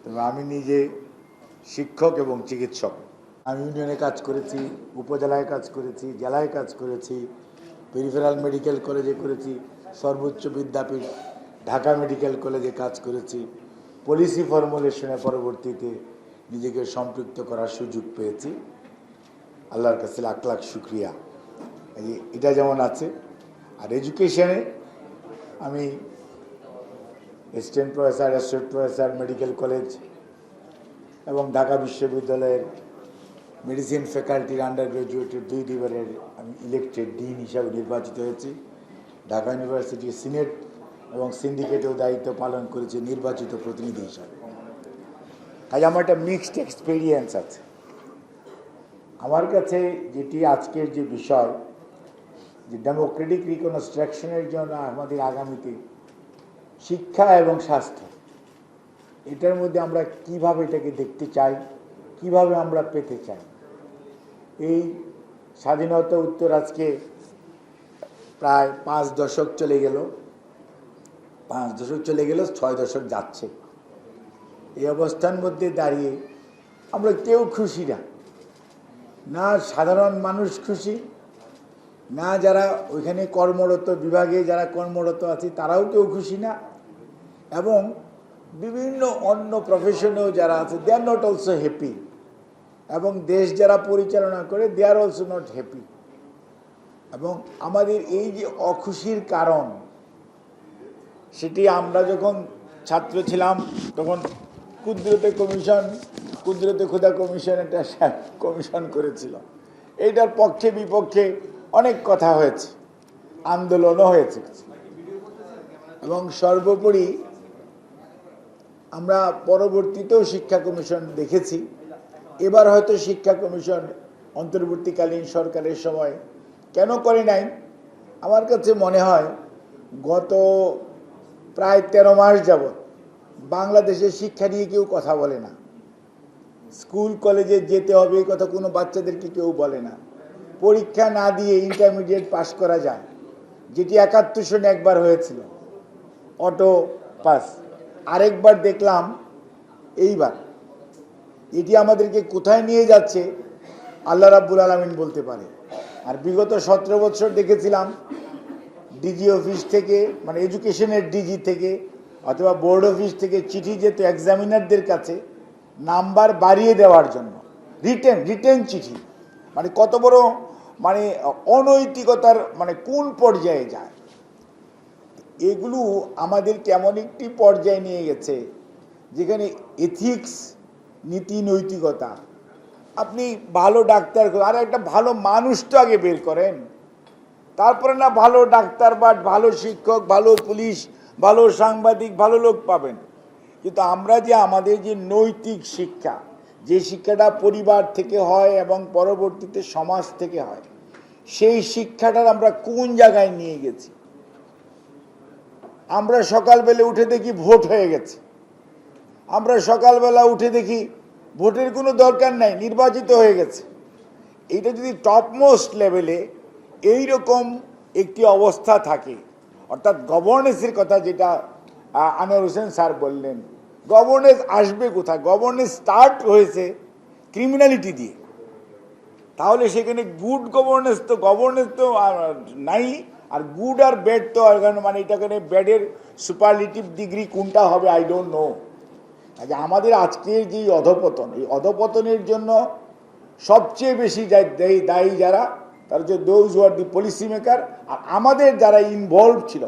তবে আমি নিজে শিক্ষক এবং চিকিৎসক। আমি ইউনিয়নে কাজ করেছি, উপজেলায় কাজ করেছি, জেলায় কাজ করেছি, পেরিফেরাল মেডিকেল কলেজে করেছি, সর্বোচ্চ বিদ্যাপীঠ ঢাকা মেডিকেল কলেজে কাজ করেছি। পলিসি ফর্মুলেশনে পরবর্তীতে নিজেকে সম্পৃক্ত করার সুযোগ পেয়েছি। আল্লাহর কাছে লাখ লাখ শুক্রিয়া। এটা যেমন আছে। আর এডুকেশনে আমি assistant professor, associate professor medical college এবং ঢাকা বিশ্ববিদ্যালয়ের মেডিসিন ফ্যাকাল্টির আন্ডার গ্রাজুয়েটের দুইবারের আমি ইলেক্টেড ডিন হিসাবে নির্বাচিত হয়েছি। ঢাকা ইউনিভার্সিটির সিনেট এবং সিন্ডিকেটেও দায়িত্ব পালন করেছি নির্বাচিত প্রতিনিধি হিসাবে। কাজে আমার একটা মিক্সড এক্সপিরিয়েন্স আছে। আমার কাছে যেটি আজকের যে বিষয়, যে ডেমোক্রেটিক রিকনস্ট্রাকশনের জন্য আমাদের আগামীতে শিক্ষা এবং স্বাস্থ্য, এটার মধ্যে আমরা কিভাবে এটাকে দেখতে চাই, কিভাবে আমরা পেতে চাই। এই স্বাধীনতা উত্তর আজকে প্রায় 5 দশক চলে গেল, 6 দশক যাচ্ছে। এই অবস্থার মধ্যে দাঁড়িয়ে আমরা কেউ খুশি না সাধারণ মানুষ খুশি, না যারা ওইখানে কর্মরত বিভাগে যারা কর্মরত আছে তারাও কেউ খুশি না, এবং বিভিন্ন অন্য প্রফেশনেও যারা আছে দে আর নট অলসো হ্যাপি, এবং দেশ যারা পরিচালনা করে দে আর অলসো নট হ্যাপি। এবং আমাদের এই যে অখুশির কারণ, সেটি আমরা যখন ছাত্র ছিলাম তখন কুদরতে খুদা কমিশন একটা কমিশন করেছিল। এইটার পক্ষে বিপক্ষে অনেক কথা হয়েছে, আন্দোলনও হয়েছে, এবং সর্বোপরি আমরা পরবর্তীতেও শিক্ষা কমিশন দেখেছি। এবার হয়তো শিক্ষা কমিশন অন্তর্বর্তীকালীন সরকারের সময় কেন করে নাই, আমার কাছে মনে হয় গত প্রায় 13 মাস যাবৎ বাংলাদেশের শিক্ষা নিয়ে কেউ কথা বলে না। স্কুল কলেজে যেতে হবে এই কথা কোনো বাচ্চাদেরকে কেউ বলে না। পরীক্ষা না দিয়ে ইন্টারমিডিয়েট পাস করা যায়, যেটি 71 সনে একবার হয়েছিল, অটো পাস। আরেকবার দেখলাম এইবার। এটি আমাদেরকে কোথায় নিয়ে যাচ্ছে আল্লাহ রাব্বুল আলামিন বলতে পারে। আর বিগত 17 বছর দেখেছিলাম ডিজি অফিস থেকে, মানে এডুকেশনের ডিজি থেকে অথবা বোর্ড অফিস থেকে চিঠি যেত এক্সামিনারদের কাছে নাম্বার বাড়িয়ে দেওয়ার জন্য, রিটেন চিঠি। মানে কত বড় মানে অনৈতিকতার মানে কোন পর্যায়ে যায়। এগুলো আমাদের কেমন একটি পর্যায়ে নিয়ে গেছে যেখানে এথিক্স, নীতি নৈতিকতা, আপনি ভালো ডাক্তার, আর একটা ভালো মানুষ তো আগে বের করেন, তারপরে না ভালো ডাক্তার বা ভালো শিক্ষক, ভালো পুলিশ, ভালো সাংবাদিক, ভালো লোক পাবেন। কিন্তু আমরা যে আমাদের যে নৈতিক শিক্ষা, যে শিক্ষাটা পরিবার থেকে হয় এবং পরবর্তীতে সমাজ থেকে হয়, সেই শিক্ষাটার আমরা কোন জায়গায় নিয়ে গেছি। আমরা সকালবেলা উঠে দেখি ভোট হয়ে গেছে, আমরা সকালবেলা উঠে দেখি ভোটের কোনো দরকার নাই, নির্বাচিত হয়ে গেছে। এইটা যদি টপমোস্ট লেভেলে এইরকম একটি অবস্থা থাকে, অর্থাৎ গভর্নেন্সের কথা যেটা আনোয়ার হোসেন স্যার বললেন, গভর্নেন্স আসবে কোথায়? গভর্নেন্স স্টার্ট হয়েছে ক্রিমিনালিটি দিয়ে। তাহলে সেখানে গুড গভর্নেন্স তো নাই, আর গুড আর ব্যাড তো মানে এটাখানে ব্যাডের সুপারলেটিভ ডিগ্রি কোনটা হবে আই ডোন্ট নো। আমাদের আজকের যে অধপতন, এই অধপতনের জন্য সবচেয়ে বেশি দায়ী যারা, তারা হচ্ছে those who are the policy maker. আর আমাদের যারা ইনভলভ ছিল,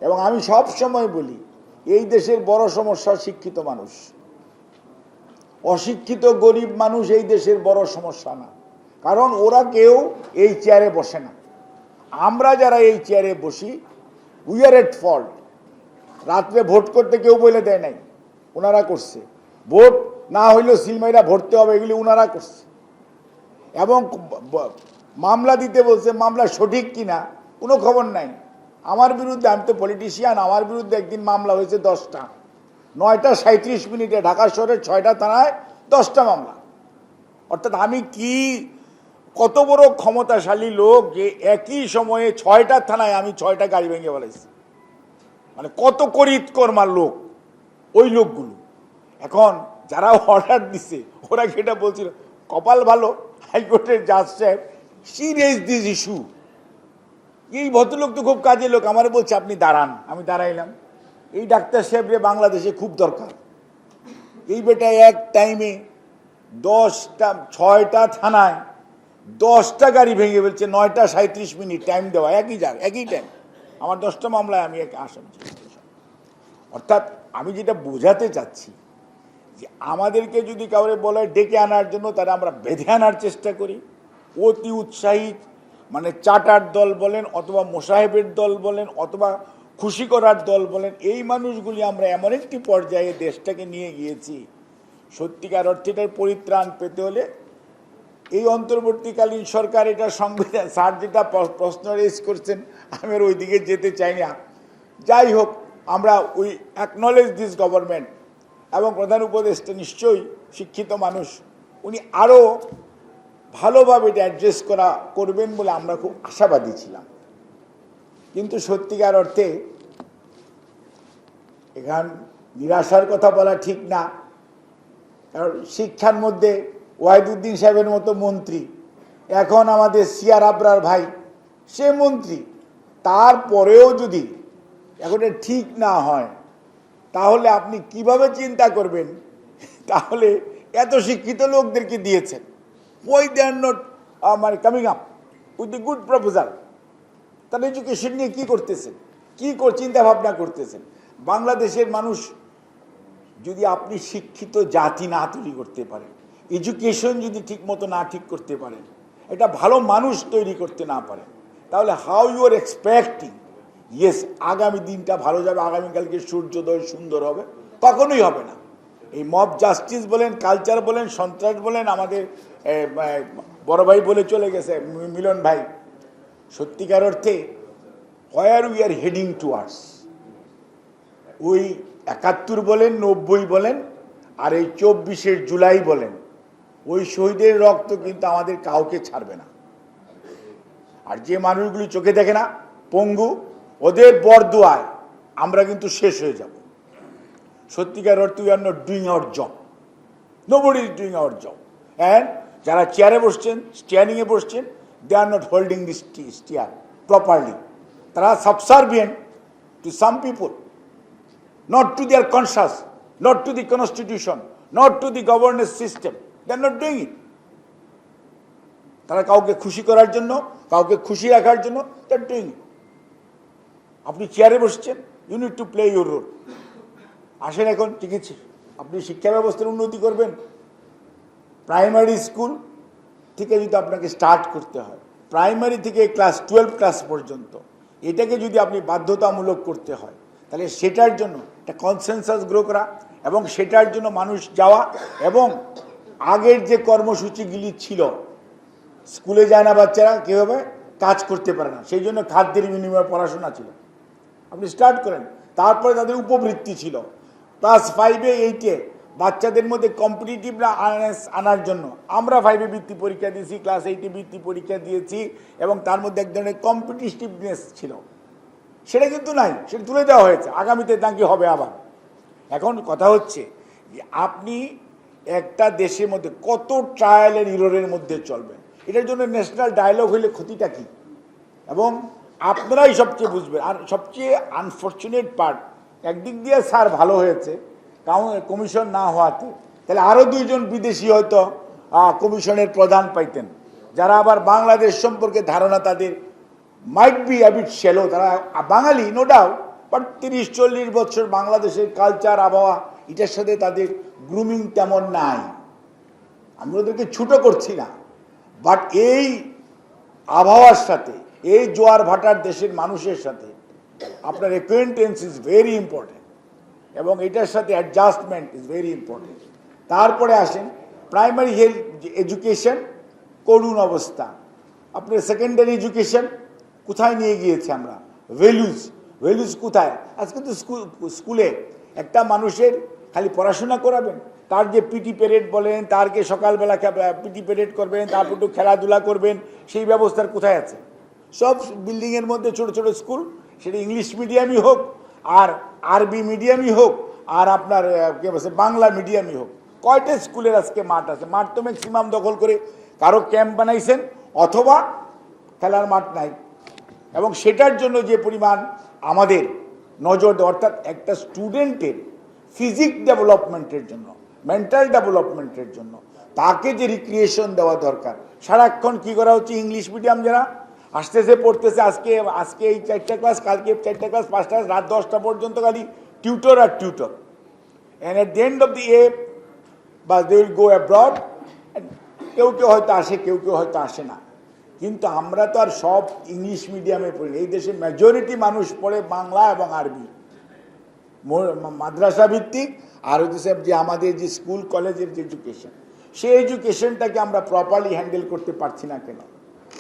এবং আমি সব সময় বলি এই দেশের বড় সমস্যা শিক্ষিত মানুষ, অশিক্ষিত গরিব মানুষ এই দেশের বড় সমস্যা না, কারণ ওরা কেউ এই চেয়ারে বসে না। আমরা যারা এই চেয়ারে বসি উই আর এট ফল্ট। রাত্রে ভোট করতে কেউ বলে দেয় নাই, ওনারা করছে। ভোট না হইলেও সিলমাইরা ভরতে হবে, এগুলি ওনারা করছে। এবং মামলা দিতে বলছে, মামলা সঠিক কিনা কোনো খবর নাই। আমার বিরুদ্ধে, আমি তো পলিটিশিয়ান, আমার বিরুদ্ধে একদিন মামলা হয়েছে 10টা, 9টা 37 মিনিটে ঢাকা শহরের 6টা থানায় 10টা মামলা। অর্থাৎ আমি কি কত বড় ক্ষমতাশালী লোক যে একই সময়ে 6টা থানায় আমি 6টা গাড়ি ভেঙে ফেলাইছি। মানে কত করিতকর্মার লোক ওই লোকগুলো। এখন যারা অর্ডার দিছে ওরা যেটা বলছিল, কপাল ভালো হাইকোর্টের জাজ সাহেব শি রেজ দিস ইস্যু। এই ভদ্রলোক তো খুব কাজের লোক, আমার বলছে আপনি দাঁড়ান, আমি দাঁড়াইলাম। এই ডাক্তার সাহেবরে বাংলাদেশে খুব দরকার। এই বেটা এক টাইমে 6টা থানায় 10টা গাড়ি ভেঙে ফেলছে, 9টা 37 মিনিট টাইম দেওয়া, একই টাইম। আমার 10টা মামলায় আমি এক আসামি। অর্থাৎ আমি যেটা বোঝাতে চাচ্ছি যে আমাদেরকে যদি কাউরে বলে ডেকে আনার জন্য, তারা আমরা বেঁধে আনার চেষ্টা করি। অতি উৎসাহী, মানে চাটার দল বলেন অথবা মোসাহেবের দল বলেন অথবা খুশি করার দল বলেন, এই মানুষগুলি আমরা এমন একটি পর্যায়ে দেশটাকে নিয়ে গিয়েছি, সত্যিকার অর্থে এটার পরিত্রাণ পেতে হলে এই অন্তর্বর্তীকালীন সরকার, এটা সংবিধান, স্যার যেটা প্রশ্ন রেজ করছেন আমি আর ওইদিকে যেতে চাই না। যাই হোক, আমরা উই অ্যাকনলেজ দিস গভর্নমেন্ট, এবং প্রধান উপদেষ্টা নিশ্চয়ই শিক্ষিত মানুষ, উনি আরও ভালোভাবে এটা অ্যাড্রেস করবেন বলে আমরা খুব আশাবাদী ছিলাম। কিন্তু সত্যিকার অর্থে এখান নিরাশার কথা বলা ঠিক না, কারণ শিক্ষার মধ্যে ওয়াহিদুদ্দিন সাহেবের মতো মন্ত্রী, এখন আমাদের সিআর আবরার ভাই সে মন্ত্রী, তারপরেও যদি এখন ঠিক না হয় তাহলে আপনি কিভাবে চিন্তা করবেন? তাহলে এত শিক্ষিত লোকদেরকে দিয়েছেন, ওই দে আর নট মানে coming up with the good proposal. তার এডুকেশন নিয়ে কী করতেছেন, কী চিন্তা ভাবনা করতেছেন? বাংলাদেশের মানুষ যদি আপনি শিক্ষিত জাতি না তৈরি করতে পারেন, এডুকেশন যদি ঠিক মতো না ঠিক করতে পারেন, একটা ভালো মানুষ তৈরি করতে না পারেন, তাহলে how you are expecting yes আগামী দিনটা ভালো যাবে, আগামীকালকে সূর্যোদয় সুন্দর হবে? কখনোই হবে না। এই মব জাস্টিস বলেন, কালচার বলেন, সন্ত্রাস বলেন, আমাদের বড় ভাই বলে চলে গেছে মিলন ভাই, সত্যিকার অর্থে where we are heading towards, ওই 71 বলেন, 90 বলেন, আর এই 24শে জুলাই বলেন, ওই শহীদের রক্ত কিন্তু আমাদের কাউকে ছাড়বে না। আর যে মানুষগুলি চোখে দেখে না, পঙ্গু, ওদের বরদোয়ায় আমরা কিন্তু শেষ হয়ে যাব। সত্যিকার অর্থে we are not doing our job, nobody is doing our job. And যারা চেয়ারে বসছেন, স্ট্যান্ডিংয়ে বসছেন, they are not holding this chair properly. তারা subservient to some people, not to their conscience, not to the constitution, not to the governance system. They are not doing it. তারা কাউকে খুশি করার জন্য, কাউকে খুশি রাখার জন্য they are doing it. আপনি চেয়ারে বসছেন, you need to play your role. আসেন এখন ঠিক আছে, আপনি শিক্ষা ব্যবস্থার উন্নতি করবেন, প্রাইমারি স্কুল থেকে যদি আপনাকে স্টার্ট করতে হয়, প্রাইমারি থেকে ক্লাস 12 ক্লাস পর্যন্ত, এটাকে যদি আপনি বাধ্যতামূলক করতে হয়, তাহলে সেটার জন্য একটা কনসেনসাস গ্রো করা এবং সেটার জন্য মানুষ যাওয়া, এবং আগের যে কর্মসূচিগুলি ছিল, স্কুলে যায় না বাচ্চারা, কীভাবে কাজ করতে পারে না, সেই জন্য খাদ্যের বিনিময়ে পড়াশোনা ছিল, আপনি স্টার্ট করেন। তারপরে তাদের উপবৃত্তি ছিল, ক্লাস 5-এ 8-এ বাচ্চাদের মধ্যে কম্পিটিটিভ আনার জন্য আমরা 5-এ বৃত্তি পরীক্ষা দিয়েছি, ক্লাস 8-এ বৃত্তি পরীক্ষা দিয়েছি, এবং তার মধ্যে এক ধরনের কম্পিটিটিভনেস ছিল, সেটা কিন্তু নাই, সেটা তুলে দেওয়া হয়েছে, আগামীতে নাকি হবে আবার। এখন কথা হচ্ছে যে আপনি একটা দেশের মধ্যে কত ট্রায়াল অ্যান্ড ইররের মধ্যে চলবেন, এটার জন্য ন্যাশনাল ডায়ালগ হইলে ক্ষতিটা কী, এবং আপনারাই সবচেয়ে বুঝবেন। আর সবচেয়ে আনফর্চুনেট পার্ট, একদিক দিয়ে স্যার ভালো হয়েছে কমিশন না হওয়াতে, তাহলে আরও 2 জন বিদেশি হয়তো কমিশনের প্রধান পাইতেন, যারা আবার বাংলাদেশ সম্পর্কে ধারণা তাদের মাইট বি অ্যাবিট শ্যালো, তারা বাঙালি নো ডাউট, বাট 30-40 বছর বাংলাদেশের কালচার, আবহাওয়া, এটার সাথে তাদের গ্রুমিং তেমন নাই। আমি ওদেরকে ছুটো করছি না, বাট এই আবহাওয়ার সাথে, এই জোয়ার ভাটার দেশের মানুষের সাথে আপনার অ্যাকোয়েন্টেন্স ইজ ভেরি ইম্পর্টেন্ট, এবং এটার সাথে অ্যাডজাস্টমেন্ট ইজ ভেরি ইম্পর্টেন্ট। তারপরে আসেন প্রাইমারি হেলথ এডুকেশন, করুণ অবস্থা। আপনার সেকেন্ডারি এডুকেশন কোথায় নিয়ে গিয়েছে আমরা, ভ্যালুজ কোথায়? আজকে তো স্কুলে একটা মানুষের খালি পড়াশোনা করাবেন, তার যে পিটি প্যারেড বলেন, তারকে সকালবেলা পিটি প্যারেড করবেন, তারপর একটু খেলাধুলা করবেন, সেই ব্যবস্থার কোথায় আছে? সব বিল্ডিংয়ের মধ্যে ছোট ছোট স্কুল, সেটা ইংলিশ মিডিয়ামই হোক আর আরবি মিডিয়ামই হোক আর আপনার কী বলছে বাংলা মিডিয়ামই হোক, কয়টা স্কুলের আজকে মাঠ আছে? মাঠ তো ম্যাক্সিমাম দখল করে কারো ক্যাম্প বানাইছেন অথবা খেলার মাঠ নাই। এবং সেটার জন্য যে পরিমাণ আমাদের নজর দেওয়া, অর্থাৎ একটা স্টুডেন্টের ফিজিক ডেভেলপমেন্টের জন্য, মেন্টাল ডেভেলপমেন্টের জন্য তাকে যে রিক্রিয়েশন দেওয়া দরকার, সারাক্ষণ কি করা হচ্ছে, ইংলিশ মিডিয়াম যারা আসতেছে পড়তেছে, আজকে এই 4টা ক্লাস, কালকে 4টা ক্লাস, 5টা ক্লাস, রাত 10টা পর্যন্ত খালি টিউটর আর tutor. And at the end of the এ বা দে উইল গো অ্যাব্রড। কেউ কেউ হয়তো আসে, কেউ কেউ হয়তো আসে না, কিন্তু আমরা তো আর সব ইংলিশ মিডিয়ামে পড়ি। এই দেশে মেজরিটি মানুষ পড়ে বাংলা এবং আরবি, মাদ্রাসা ভিত্তিক। আর হচ্ছে যে আমাদের যে স্কুল কলেজের যে এডুকেশন, সেই এডুকেশনটাকে আমরা প্রপারলি হ্যান্ডেল করতে পারছি না কেন?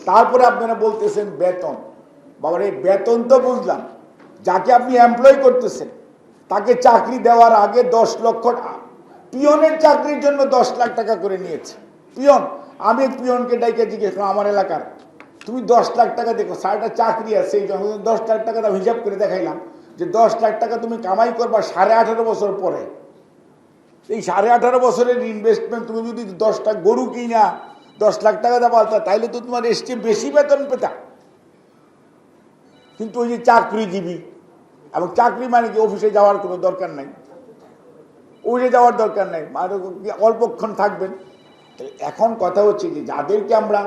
তারপরে আপনারা বলতেছেন বেতন। বাবার এই বেতন তো বুঝলাম, যাকে আপনি এমপ্লয় করতেছেন তাকে চাকরি দেওয়ার আগে 10 লক্ষ, পিয়নের চাকরির জন্য 10 লাখ টাকা করে নিয়েছে পিয়ন। আমি পিয়নকে ডাইকে জিজ্ঞেস করলাম আমার এলাকার, তুমি 10 লাখ টাকা দেখো, সারাটা চাকরি আছে, এই জন্য 10 লাখ টাকা দাম হিসাব করে দেখাইলাম যে 10 লাখ টাকা তুমি কামাই করবা 18.5 বছর পরে। এই 18.5 বছরের ইনভেস্টমেন্ট তুমি যদি 10টা গরু কিনা 10 লাখ টাকা দেওয়া, তাইলে তো তোমার এসছে বেশি বেতন পেতা। কিন্তু ওই যে চাকরিজীবী, এবং চাকরি মানে কি অফিসে যাওয়ার কোনো দরকার নাই, অফিসে যাওয়ার দরকার নাই, অল্পক্ষণ থাকবেন। এখন কথা হচ্ছে যে যাদেরকে আমরা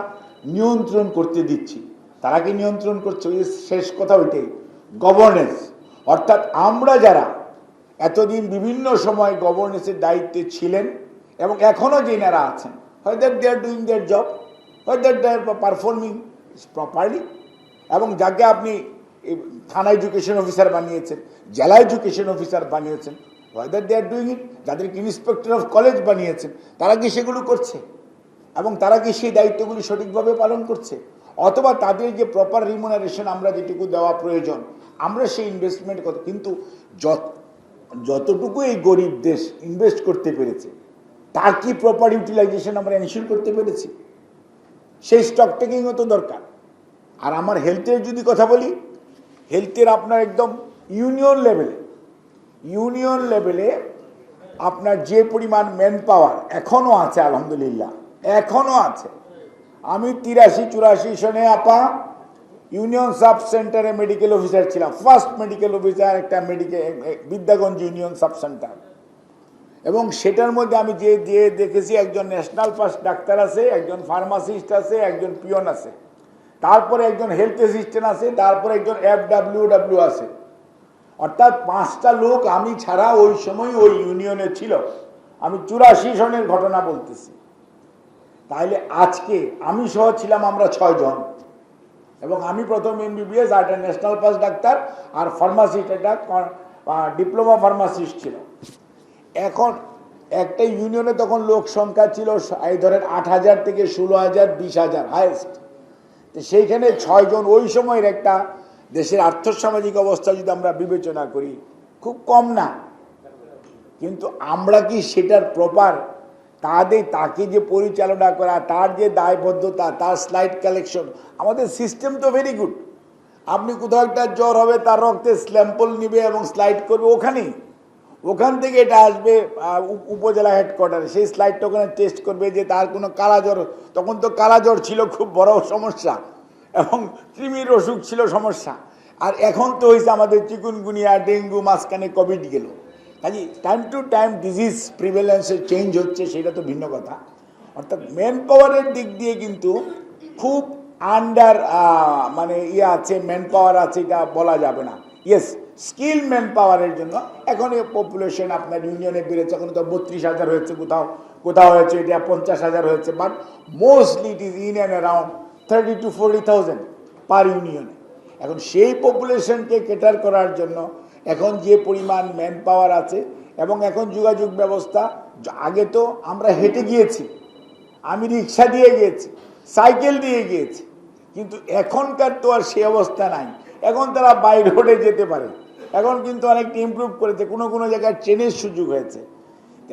নিয়ন্ত্রণ করতে দিচ্ছি তারা কি নিয়ন্ত্রণ করছে? ওই শেষ কথা ওইটাই, গভর্নেন্স। অর্থাৎ আমরা যারা এতদিন বিভিন্ন সময় গভর্নেন্সের দায়িত্বে ছিলেন এবং এখনও যেনারা আছেন, হয়তো দে আর ডুইং দেয়ার জব, হয়তো দে আর পারফর্মিং প্রপারলি। এবং যাকে আপনি থানা এডুকেশন অফিসার বানিয়েছেন, জেলা এডুকেশন অফিসার বানিয়েছেন, হয়তো দে আর ডুইং ইট। যাদেরকে ইন্সপেক্টর অফ কলেজ বানিয়েছেন, তারা কি সেগুলো করছে? এবং তারা কি সেই দায়িত্বগুলি সঠিকভাবে পালন করছে? অথবা তাদের যে প্রপার রিমুনারেশন আমরা যেটুকু দেওয়া প্রয়োজন, আমরা সেই ইনভেস্টমেন্ট কত, কিন্তু যতটুকু এই গরিব দেশ ইনভেস্ট করতে পেরেছে তার কি প্রপার ইউটিলাইজেশন আমরা এনশিওর করতে পেরেছি? সেই স্টক টেকিংও তো দরকার। আর আমার হেলথের যদি কথা বলি, হেলথের আপনার একদম ইউনিয়ন লেভেলে আপনার যে পরিমাণ ম্যান পাওয়ার এখনও আছে, আলহামদুলিল্লাহ এখনও আছে। আমি 83-84 সনে আপা ইউনিয়ন সাব সেন্টারে মেডিকেল অফিসার ছিলাম, ফার্স্ট মেডিকেল অফিসার একটা বিদ্যাগঞ্জ ইউনিয়ন সাব সেন্টার। এবং সেটার মধ্যে আমি যে দেখেছি একজন ন্যাশনাল ফার্স্ট ডাক্তার আছে, একজন ফার্মাসিস্ট আছে, একজন পিয়ন আছে, তারপরে একজন হেলথ অ্যাসিস্ট্যান্ট আছে, তারপরে একজন FWW আছে। অর্থাৎ 5টা লোক আমি ছাড়া ওই সময় ওই ইউনিয়নে ছিল। আমি 84 সনের ঘটনা বলতেছি। তাইলে আজকে আমি সহ ছিলাম আমরা 6 জন, এবং আমি প্রথম MBBS, আর একটা ন্যাশনাল ফার্স্ট ডাক্তার, আর ফার্মাসিস্ট একটা ডিপ্লোমা ফার্মাসিস্ট ছিল। এখন একটা ইউনিয়নে তখন লোক সংখ্যা ছিল এই ধরেন 8,000 থেকে 16,000, 20,000 হাইয়েস্ট। তো সেইখানে 6 জন, ওই সময়ের একটা দেশের আর্থসামাজিক অবস্থা যদি আমরা বিবেচনা করি খুব কম না। কিন্তু আমরা কি সেটার প্রপার তাকে যে পরিচালনা করা, তার যে দায়বদ্ধতা, তার স্লাইড কালেকশন, আমাদের সিস্টেম তো ভেরি গুড। আপনি কোথাও একটা জ্বর হবে, তার রক্তে স্ল্যাম্পল নিবে এবং স্লাইড করবে ওখান থেকে এটা আসবে উপজেলা হেডকোয়ার্টারে, সেই স্লাইডটা ওখানে টেস্ট করবে যে তার কোনো কালাজ্বর, তখন তো কালাজ্বর ছিল খুব বড় সমস্যা, এবং কৃমির অসুখ ছিল সমস্যা। আর এখন তো হয়েছে আমাদের চিকুনগুনিয়া, ডেঙ্গু, মাঝখানে কোভিড গেল। কাজে টাইম টু টাইম ডিজিজ প্রিভেলেন্সের চেঞ্জ হচ্ছে, সেটা তো ভিন্ন কথা। অর্থাৎ ম্যান পাওয়ারের দিক দিয়ে কিন্তু খুব আন্ডার আছে, ম্যান পাওয়ার আছে এটা বলা যাবে না। ইয়েস, স্কিল ম্যান পাওয়ারের জন্য এখন এই পপুলেশন আপনার ইউনিয়নে বেড়েছে, এখন তো 32,000 হয়েছে, কোথাও হয়েছে এটা 50,000 হয়েছে, but mostly it is in and around 30,000 to 40,000 পার ইউনিয়নে। এখন সেই পপুলেশনকে কেটার করার জন্য এখন যে পরিমাণ ম্যান পাওয়ার আছে, এবং এখন যোগাযোগ ব্যবস্থা, আগে তো আমরা হেঁটে গিয়েছি, আমি রিক্সা দিয়ে গিয়েছি, সাইকেল দিয়ে গিয়েছি, কিন্তু এখনকার তো আর সে অবস্থা নাই। এখন তারা বাই রোডে যেতে পারে, এখন কিন্তু অনেকটা ইমপ্রুভ করেছে, কোনো জায়গায় ট্রেনের সুযোগ হয়েছে।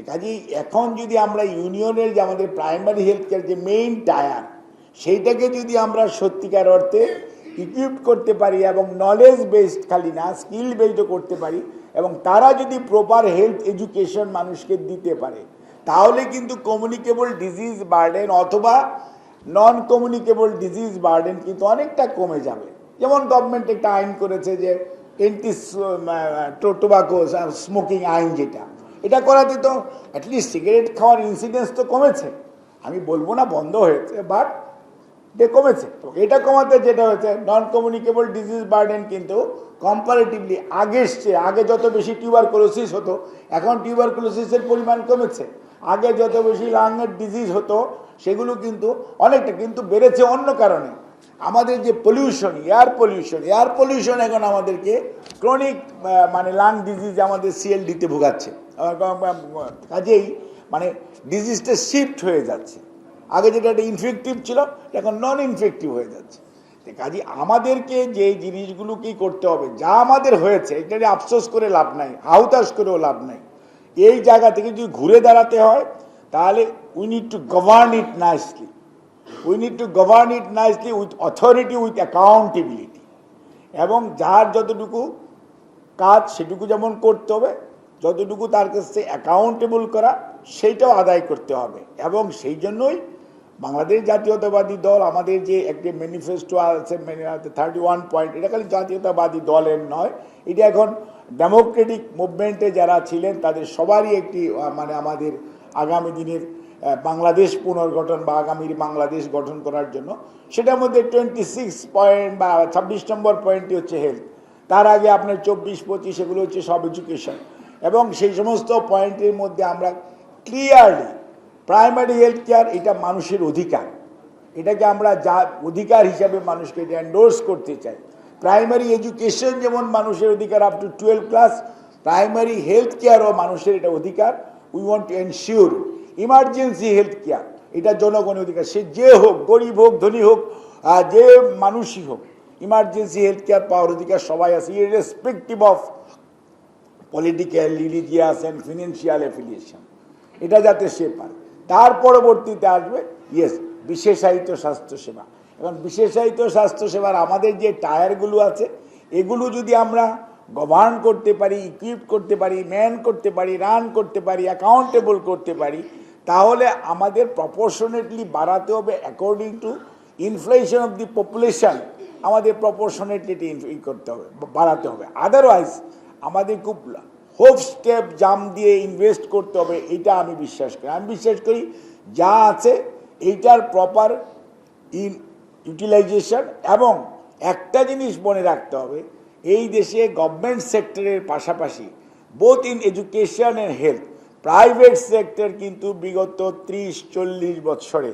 কাজেই এখন যদি আমরা ইউনিয়নের যে আমাদের প্রাইমারি হেলথ কেয়ার যে মেইন টায়ার, সেইটাকে যদি আমরা সত্যিকার অর্থে ইকুইপ করতে পারি, এবং নলেজ বেসড খালি না, স্কিল বেসডও করতে পারি, এবং তারা যদি প্রপার হেলথ এডুকেশন মানুষকে দিতে পারে, তাহলে কিন্তু কমিউনিকেবল ডিজিজ বার্ডেন অথবা নন কমিউনিকেবল ডিজিজ বার্ডেন কিন্তু অনেকটা কমে যাবে। যেমন গভর্নমেন্ট একটা আইন করেছে যে এন্টি টোবাকো স্মোকিং আইন, যেটা এটা করাতে তো অ্যাটলিস্ট সিগারেট খাওয়ার ইনসিডেন্স তো কমেছে। আমি বলবো না বন্ধ হয়েছে, বাট এটা কমেছে। তো এটা কমাতে যেটা হয়েছে, নন কমিউনিকেবল ডিজিজ বার্ডেন কিন্তু কম্পারেটিভলি আগের চেয়ে, আগে যত বেশি টিউবারকুলোসিস হতো এখন টিউবারকুলোসিসের পরিমাণ কমেছে। আগে যত বেশি লাংয়ের ডিজিজ হতো সেগুলো কিন্তু অনেকটা কিন্তু বেড়েছে অন্য কারণে। আমাদের যে পলিউশন, এয়ার পলিউশন এখন আমাদেরকে ক্রনিক মানে লাং ডিজিজ আমাদের সিএলডিতে ভোগাচ্ছে। কাজেই মানে ডিজিজটা শিফট হয়ে যাচ্ছে। আগে যেটা একটা ইনফেক্টিভ ছিল এখন নন ইনফেক্টিভ হয়ে যাচ্ছে। কাজে আমাদেরকে যে জিনিসগুলো কি করতে হবে, যা আমাদের হয়েছে এটা নিয়ে আফসোস করে লাভ নাই, হাউতাস করেও লাভ নাই। এই জায়গা থেকে যদি ঘুরে দাঁড়াতে হয় তাহলে we need to govern it nicely, with authority, with accountability. এবং যার যতটুকু কাজ সেটুকু যেমন করতে হবে, যতটুকু তার কাছে অ্যাকাউন্টেবল করা সেইটাও আদায় করতে হবে। এবং সেই জন্যই বাংলাদেশ জাতীয়তাবাদী দল, আমাদের যে একটি ম্যানিফেস্টো আছে 31 পয়েন্ট, এটা খালি জাতীয়তাবাদী দলের নয়, এটা এখন ডেমোক্রেটিক মুভমেন্টে যারা ছিলেন তাদের সবারই একটি মানে আমাদের আগামী দিনের বাংলাদেশ পুনর্গঠন বা আগামীর বাংলাদেশ গঠন করার জন্য। সেটার মধ্যে 26 পয়েন্ট বা 26 নম্বর পয়েন্টটি হচ্ছে হেলথ। তার আগে আপনার 24-25 এগুলো হচ্ছে সব এডুকেশন। এবং সেই সমস্ত পয়েন্টের মধ্যে আমরা ক্লিয়ারলি প্রাইমারি হেলথ কেয়ার এটা মানুষের অধিকার, এটাকে আমরা যা অধিকার হিসাবে মানুষকে এটা এন্ডোর্স করতে চাই। প্রাইমারি এডুকেশন যেমন মানুষের অধিকার up to 12 class, primary health কেয়ারও মানুষের এটা অধিকার। We want to ensure emergency health care, এটা জনগণের অধিকার। সে যে হোক, গরিব হোক, ধনী হোক, যে মানুষই হোক, ইমার্জেন্সি হেলথ কেয়ার পাওয়ার অধিকার সবাই আছে, irrespective of political, religious and financial affiliation. এটা যাতে সে পায়। তার পরবর্তীতে আসবে বিশেষায়িত স্বাস্থ্যসেবা। এবং বিশেষায়িত স্বাস্থ্যসেবার আমাদের যে টায়ারগুলো আছে এগুলো যদি আমরা গভর্ন করতে পারি, ইকুইপ করতে পারি, ম্যান করতে পারি, রান করতে পারি, অ্যাকাউন্টেবল করতে পারি, তাহলে আমাদের প্রপোর্শনেটলি বাড়াতে হবে according to inflation of the population. আমাদের প্রপোর্শনেটলি করতে হবে, বাড়াতে হবে। আদারওয়াইজ আমাদের খুব হোপ স্টেপ জাম দিয়ে ইনভেস্ট করতে হবে, এটা আমি বিশ্বাস করি। আমি বিশ্বাস করি যা আছে এইটার প্রপার ইউটিলাইজেশন। এবং একটা জিনিস মনে রাখতে হবে, এই দেশে গভর্নমেন্ট সেক্টরের পাশাপাশি both in education and health private sector কিন্তু বিগত 30-40 বছরে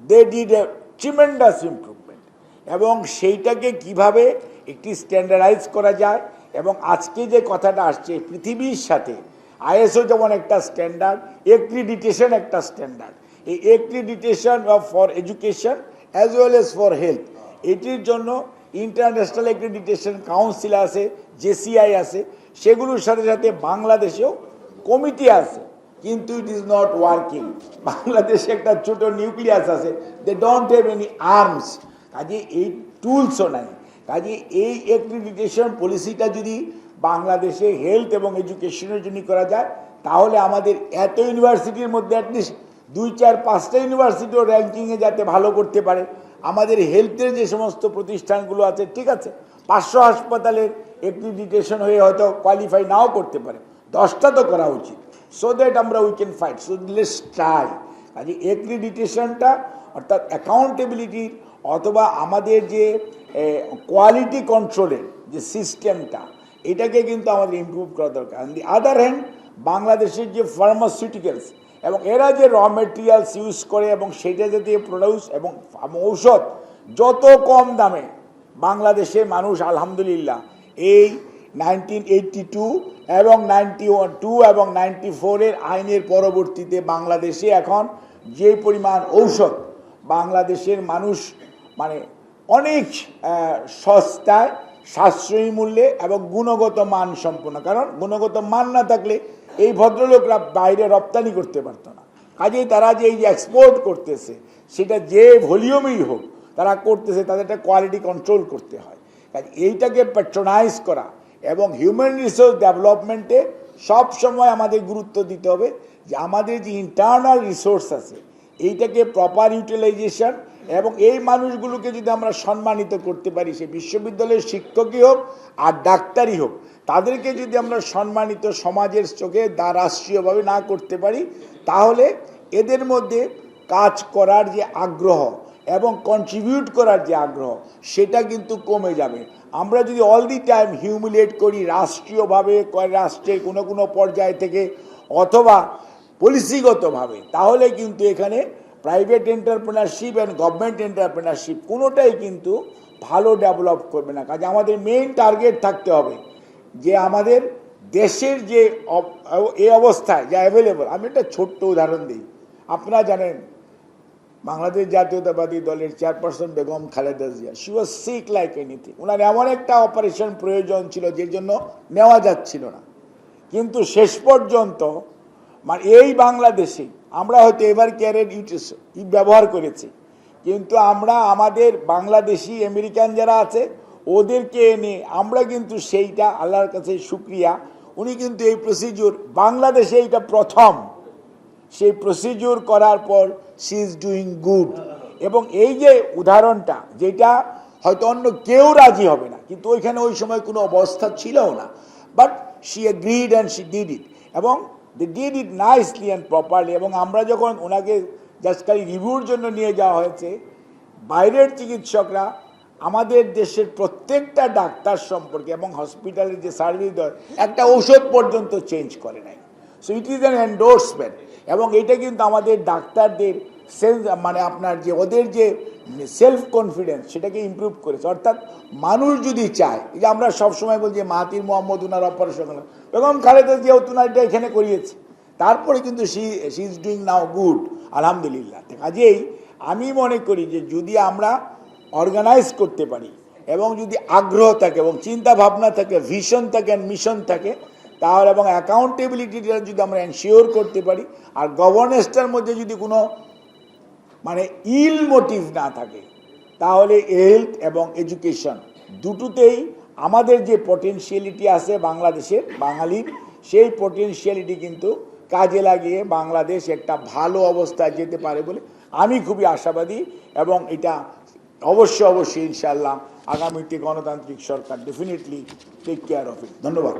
they did a tremendous improvement. এবং সেইটাকে কিভাবে একটি স্ট্যান্ডার্ডাইজ করা যায়, এবং আজকে যে কথাটা আসছে পৃথিবীর সাথে আইএসও যেমন একটা স্ট্যান্ডার্ড, এক্রিডিটেশন একটা স্ট্যান্ডার্ড, এই accreditation for education as well as for health, এটির জন্য ইন্টারন্যাশনাল এক্রিডিটেশন কাউন্সিল আছে, জেসিআই আছে, সেগুলোর সাথে সাথে বাংলাদেশেও কমিটি আছে, কিন্তু ইট ইজ নট ওয়ার্কিং। বাংলাদেশে একটা ছোট নিউক্লিয়াস আছে, they don't have any arms, কাজে এই টুলসও নাই। কাজে এই এক্রিডিটেশন পলিসিটা যদি বাংলাদেশে হেলথ এবং এডুকেশনের জন্য করা যায়, তাহলে আমাদের এত ইউনিভার্সিটির মধ্যে অ্যাটলিস্ট 2-4-5টা ইউনিভার্সিটিও র্যাঙ্কিংয়ে যাতে ভালো করতে পারে। আমাদের হেলথের যে সমস্ত প্রতিষ্ঠানগুলো আছে, ঠিক আছে 500 হাসপাতালের এক্রিডিটেশন হয়ে হয়তো কোয়ালিফাই নাও করতে পারে, 10টা তো করা উচিত, সো দ্যাট আমরা we can fight. So let's try. কাজে এক্রিডিটেশনটা অর্থাৎ অ্যাকাউন্টেবিলিটির অথবা আমাদের যে কোয়ালিটি কন্ট্রোলের যে সিস্টেমটা, এটাকে কিন্তু আমাদের ইমপ্রুভ করা দরকার। অন দি আদার হ্যান্ড বাংলাদেশের যে ফার্মাসিউটিক্যালস এবং এরা যে র মেটেরিয়ালস ইউজ করে এবং সেটা যাতে প্রোডিউস এবং ঔষধ যত কম দামে, বাংলাদেশের মানুষ আলহামদুলিল্লাহ এই 1982 এবং 92 এবং 94-এর আইনের পরবর্তীতে বাংলাদেশে এখন যে পরিমাণ ঔষধ বাংলাদেশের মানুষ মানে অনেক সস্তায়, সাশ্রয়ী মূল্যে এবং গুণগত মান সম্পন্ন। কারণ গুণগত মান না থাকলে এই ভদ্রলোকরা বাইরে রপ্তানি করতে পারতো না। কাজেই তারা যে এই যে এক্সপোর্ট করতেছে, সেটা যে ভলিউমেই হোক তারা করতেছে, তাদের একটা কোয়ালিটি কন্ট্রোল করতে হয়। কাজে এইটাকে প্যাট্রোনাইজ করা এবং হিউম্যান রিসোর্স ডেভেলপমেন্টে সব সময় আমাদের গুরুত্ব দিতে হবে, যে আমাদের যে ইন্টারনাল রিসোর্স আছে এইটাকে প্রপার ইউটিলাইজেশন এবং এই মানুষগুলোকে যদি আমরা সম্মানিত করতে পারি, সে বিশ্ববিদ্যালয়ের শিক্ষকই হোক আর ডাক্তারই হোক, তাদেরকে যদি আমরা সম্মানিত সমাজের চোখে রাষ্ট্রীয়ভাবে না করতে পারি, তাহলে এদের মধ্যে কাজ করার যে আগ্রহ এবং কন্ট্রিবিউট করার যে আগ্রহ সেটা কিন্তু কমে যাবে। আমরা যদি অল দি টাইম হিউমিলিয়েট করি রাষ্ট্রীয়ভাবে, রাষ্ট্রের কোনো পর্যায় থেকে অথবা পলিসিগতভাবে, তাহলে কিন্তু এখানে private entrepreneurship and government entrepreneurship কোনোটাই কিন্তু ভালো ডেভেলপ করবে না। কাজে আমাদের মেইন টার্গেট থাকতে হবে যে আমাদের দেশের যে এই অবস্থায় যা অ্যাভেলেবল। আমি একটা ছোট্ট উদাহরণ দিই। আপনারা জানেন বাংলাদেশ জাতীয়তাবাদী দলের chairperson Begum Khaleda Zia, she was sick like anything. ওনার এমন একটা অপারেশন প্রয়োজন ছিল যে জন্য নেওয়া যাচ্ছিল না, কিন্তু শেষ পর্যন্ত মানে এই বাংলাদেশে আমরা হয়তো এভার কেয়ারের ব্যবহার করেছি, কিন্তু আমরা আমাদের বাংলাদেশি আমেরিকান যারা আছে ওদেরকে এনে আমরা কিন্তু সেইটা আল্লাহর কাছে শুকরিয়া, উনি কিন্তু এই প্রসিডিউর বাংলাদেশে এইটা প্রথম, সেই প্রসিডিউর করার পর শি ইজ ডুইং গুড। এবং এই যে উদাহরণটা, যেটা হয়তো অন্য কেউ রাজি হবে না, কিন্তু ওইখানে ওই সময় কোনো অবস্থা ছিল না, but she agreed and she did it, এবং they did it nicely and properly. এবং আমরা যখন ওনাকে জাস্ট খালি রিভিউর জন্য নিয়ে যাওয়া হয়েছে, বাইরের চিকিৎসকরা আমাদের দেশের প্রত্যেকটা ডাক্তার সম্পর্কে এবং হসপিটালের যে সার্ভিস দেয় একটা ঔষধ পর্যন্ত চেঞ্জ করে নাই। So it is an endorsement. এবং এটা কিন্তু আমাদের ডাক্তারদের মানে আপনার যে ওদের যে সেলফ কনফিডেন্স সেটাকে ইমপ্রুভ করেছে। অর্থাৎ মানুষ যদি চায়, এই যে আমরা সবসময় বলছি মাহাতির মোহাম্মদ উনার অপারেশন এবং খালেদা জিয়া উনারটা এখানে করিয়েছে, তারপরে কিন্তু she is doing now good, আলহামদুলিল্লাহ। কাজেই আমি মনে করি যে যদি আমরা অর্গানাইজ করতে পারি এবং যদি আগ্রহ থাকে এবং চিন্তা ভাবনা থাকে, ভিশন থাকে, মিশন থাকে, তাহলে এবং অ্যাকাউন্টেবিলিটিটা যদি আমরা এনশিওর করতে পারি, আর গভর্নেন্সটার মধ্যে যদি কোনো মানে ইল মোটিভ না থাকে, তাহলে হেলথ এবং এডুকেশন দুটোতেই আমাদের যে পটেনশিয়ালিটি আছে বাংলাদেশের বাঙালির, সেই পটেনশিয়ালিটি কিন্তু কাজে লাগিয়ে বাংলাদেশ একটা ভালো অবস্থায় যেতে পারে বলে আমি খুবই আশাবাদী। এবং এটা অবশ্যই ইনশাআল্লাহ আগামীতে গণতান্ত্রিক সরকার definitely take care of it. ধন্যবাদ।